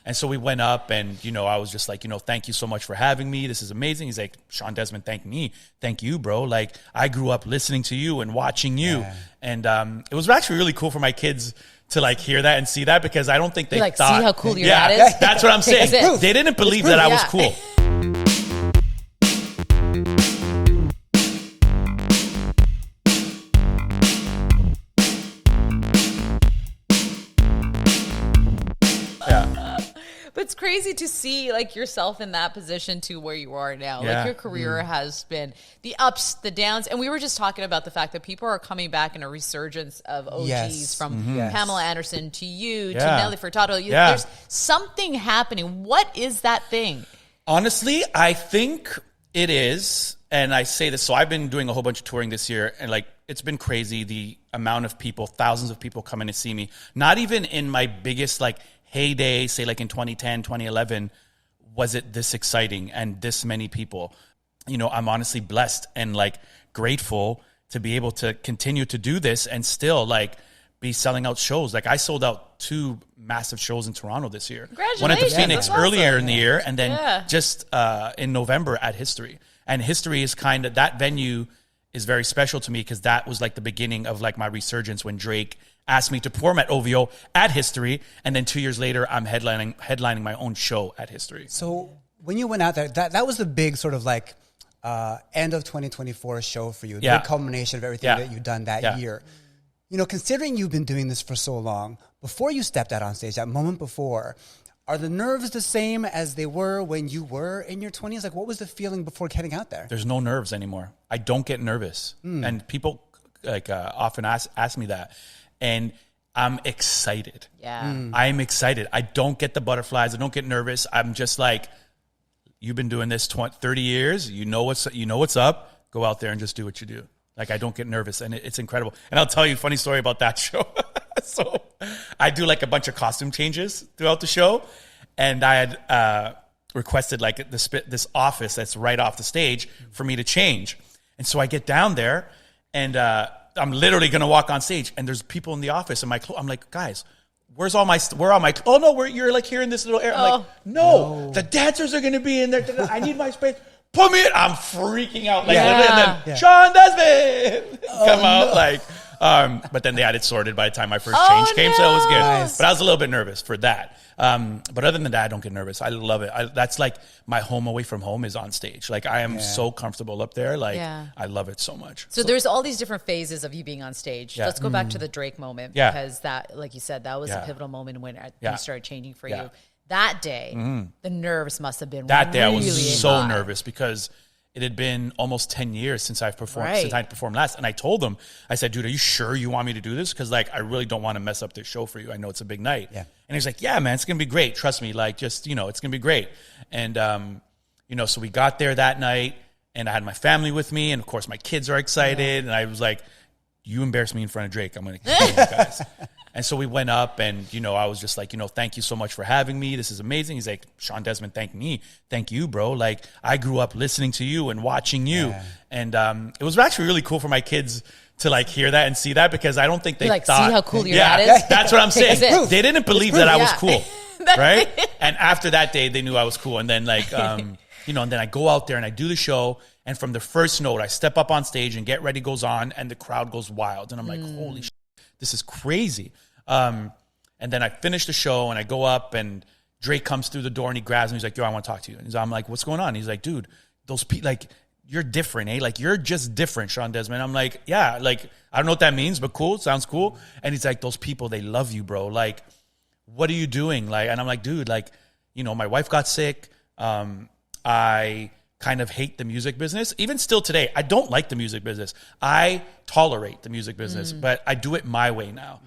And so we went up and, I was just like, thank you so much for having me. This is amazing. He's like, Shawn Desmond, thank me. Thank you, bro. Like, I grew up listening to you and watching you. Yeah. And it was actually really cool for my kids to like hear that and see that, because I don't think they thought. See how cool your dad is? That's what I'm saying. They didn't believe that I was cool. It's crazy to see like yourself in that position to where you are now. Yeah. Like your career has been the ups, the downs. And we were just talking about the fact that people are coming back in a resurgence of OGs from Pamela Anderson to you, to Nelly Furtado. There's something happening. What is that thing? Honestly, I think it is. And I say this, so I've been doing a whole bunch of touring this year, and like, it's been crazy. The amount of people, thousands of people coming to see me, not even in my biggest like heyday, say like in 2010, 2011, was it this exciting and this many people. I'm honestly blessed and like grateful to be able to continue to do this and still like be selling out shows. Like I sold out 2 massive shows in Toronto this year. Congratulations. One at the Phoenix earlier in the year, and then just in November at History. And History is kind of, that venue is very special to me because that was like the beginning of like my resurgence when Drake asked me to perform at OVO at History, and then 2 years later, I'm headlining my own show at History. So when you went out there, that was the big sort of like end of 2024 show for you, the big culmination of everything that you've done that year. Considering you've been doing this for so long, before you stepped out on stage, that moment before, are the nerves the same as they were when you were in your 20s? Like, what was the feeling before heading out there? There's no nerves anymore. I don't get nervous, and people like often ask me that. And I'm excited. Yeah. I'm excited. I don't get the butterflies. I don't get nervous. I'm just like, you've been doing this 30 years. You know what's up. Go out there and just do what you do. Like, I don't get nervous, and it's incredible. And I'll tell you a funny story about that show. So I do like a bunch of costume changes throughout the show. And I had requested like this office that's right off the stage for me to change. And so I get down there, and I'm literally going to walk on stage, and there's people in the office, and I'm like, guys, where are my oh no, you're like here in this little area. I'm like, no, the dancers are going to be in there. I need my space. Put me in. I'm freaking out. Like, and then Shawn Desmond come out like, but then they had it sorted by the time my first change came, so it was good. Nice. But I was a little bit nervous for that. But other than that, I don't get nervous. I love it. That's like my home away from home is on stage. Like I am so comfortable up there. Like I love it so much. So there's all these different phases of you being on stage. Let's go back to the Drake moment because that, like you said, that was a pivotal moment when you started changing for you. That day, the nerves must have been that day. Really I was so high. nervous because it had been almost 10 years since I've performed, since I performed last. And I told him, I said, dude, are you sure you want me to do this? Because like, I really don't want to mess up this show for you. I know it's a big night. Yeah. And he's like, yeah, man, it's going to be great. Trust me. Like, just, it's going to be great. And, so we got there that night, and I had my family with me. And of course my kids are excited. And I was like, you embarrass me in front of Drake, I'm going to kill you guys. And so we went up, and, I was just like, thank you so much for having me. This is amazing. He's like, Shawn Desmond, thank me. Thank you, bro. Like, I grew up listening to you and watching you. Yeah. And it was actually really cool for my kids to, like, hear that and see that, because I don't think they thought. See how cool your dad is? That's what I'm saying. They didn't believe that I was cool, right? And after that day, they knew I was cool. And then, like, and then I go out there and I do the show. And from the first note, I step up on stage and Get Ready goes on, and the crowd goes wild. And I'm like, holy shit. This is crazy. And then I finish the show, and I go up, and Drake comes through the door, and he grabs me. He's like, yo, I want to talk to you. And I'm like, what's going on? He's like, dude, those people, like, you're different, eh? Like, you're just different, Shawn Desmond. I'm like, yeah, like, I don't know what that means, but cool. Sounds cool. And he's like, those people, they love you, bro. Like, what are you doing? Like, and I'm like, dude, like, my wife got sick. I kind of hate the music business. Even still today, I don't like the music business. I tolerate the music business, but I do it my way now.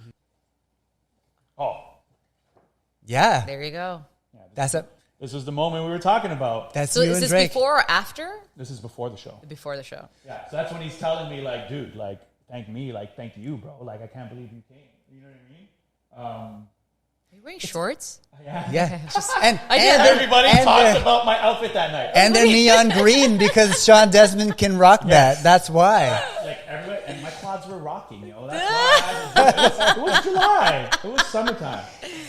Oh. Yeah. There you go. Yeah, this is the moment we were talking about. That's so you is and this Drake. before or after? This is before the show. Before the show. Yeah. So that's when he's telling me, like, dude, like, thank me, like, thank you, bro. Like, I can't believe you came. You know what I mean? Are you wearing shorts? Yeah. And everybody talked about my outfit that night. And they're neon green because Shawn Desmond can rock that. That's why. Like, everybody, and my quads were rocking, That's why. It was July. It was summertime.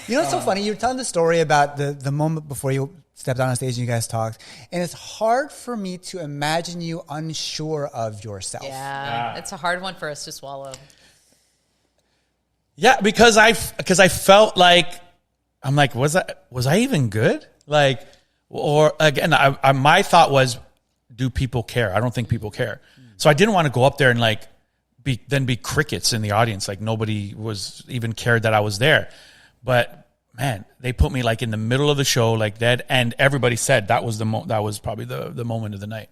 You know what's so funny? You're telling the story about the moment before you stepped on stage and you guys talked. And it's hard for me to imagine you unsure of yourself. Yeah. It's a hard one for us to swallow. Yeah, because I felt like, I'm like, was I even good? Like, or again, my thought was, do people care? I don't think people care. So I didn't want to go up there and like be crickets in the audience. Like nobody was even cared that I was there. But man, they put me like in the middle of the show like that. And everybody said that was that was probably the moment of the night.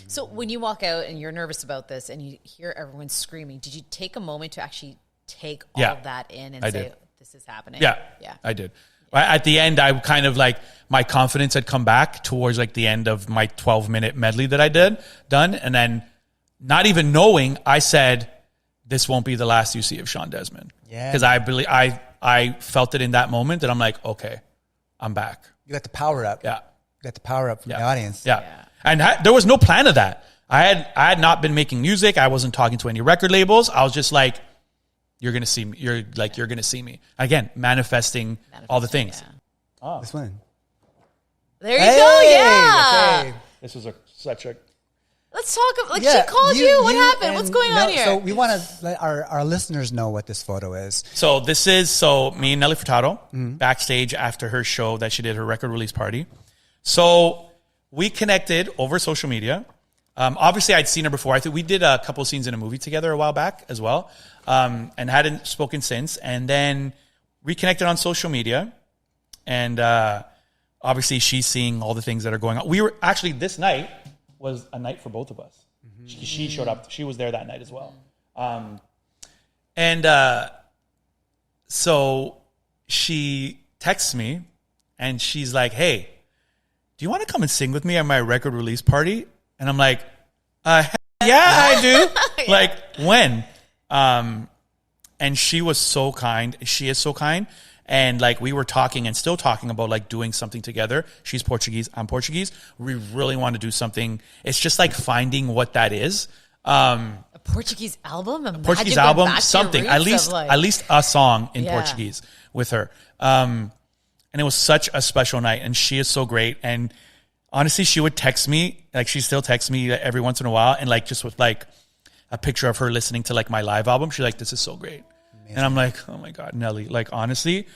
So when you walk out and you're nervous about this and you hear everyone screaming, did you take a moment to actually take all of that in and say, this is happening? Yeah, I did. At the end, I kind of like, my confidence had come back towards like the end of my 12-minute medley that I done. And then not even knowing, I said, this won't be the last you see of Shawn Desmond. Yeah. Because I felt it in that moment that I'm like, okay, I'm back. You got the power up. Yeah. You got the power up from the audience. Yeah. And there was no plan of that. I had not been making music. I wasn't talking to any record labels. I was just like, you're going to see me. You're going to see me. Again, manifesting all the things. Yeah. Oh. This one. There you go. Yeah. Okay. This was such a... Let's talk. Like she called you. What happened? What's going on here? So we want to let our listeners know what this photo is. So this is me and Nelly Furtado backstage after her show that she did, her record release party. So we connected over social media. Obviously, I'd seen her before. I think we did a couple of scenes in a movie together a while back as well, and hadn't spoken since. And then reconnected on social media, and obviously she's seeing all the things that are going on. We were actually, this night was a night for both of us. Mm-hmm. She showed up. She was there that night as well. So she texts me, and she's like, "Hey, do you want to come and sing with me at my record release party?" And I'm like, yeah, I do. Like, when? And she was so kind. She is so kind. And like, we were talking and still talking about like doing something together. She's Portuguese. I'm Portuguese. We really want to do something. It's just like finding what that is. A Portuguese album? A Portuguese album, something. At least a song in Portuguese with her. And it was such a special night. And she is so great. And honestly, she would text me, like she still texts me every once in a while, and like just with like a picture of her listening to like my live album. She's like, "This is so great." Amazing. And I'm like, "Oh my God, Nelly." Like, honestly,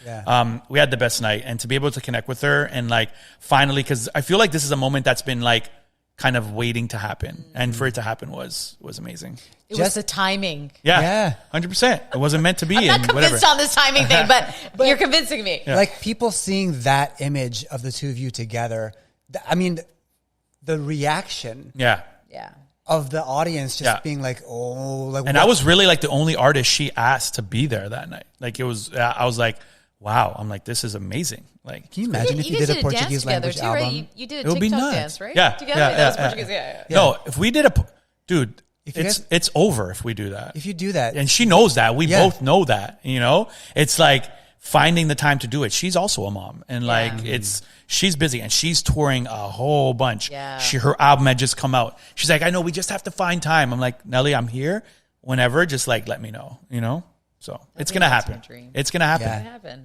we had the best night, and to be able to connect with her and like finally, because I feel like this is a moment that's been like kind of waiting to happen, and for it to happen was amazing. It was the timing. Yeah, 100%. It wasn't meant to be. I'm not convinced on this timing thing, but you're convincing me. Yeah. Like people seeing that image of the two of you together. I mean, the reaction of the audience just being like, oh. Like, and I was really like the only artist she asked to be there that night. Like it was, I was like, wow. I'm like, this is amazing. Like, can you imagine if you did a Portuguese language album? Right? You did a TikTok dance, right? Yeah. Together? That was Portuguese. Yeah. No, if we did it's over if we do that. If you do that. And she knows that. We both know that, you know? It's like finding the time to do it. She's also a mom. And like, she's busy and she's touring a whole bunch. Yeah. Her album had just come out. She's like, I know, we just have to find time. I'm like, Nelly, I'm here whenever. Just like, let me know, you know? So it's going to happen. It's going to happen. It's going to happen.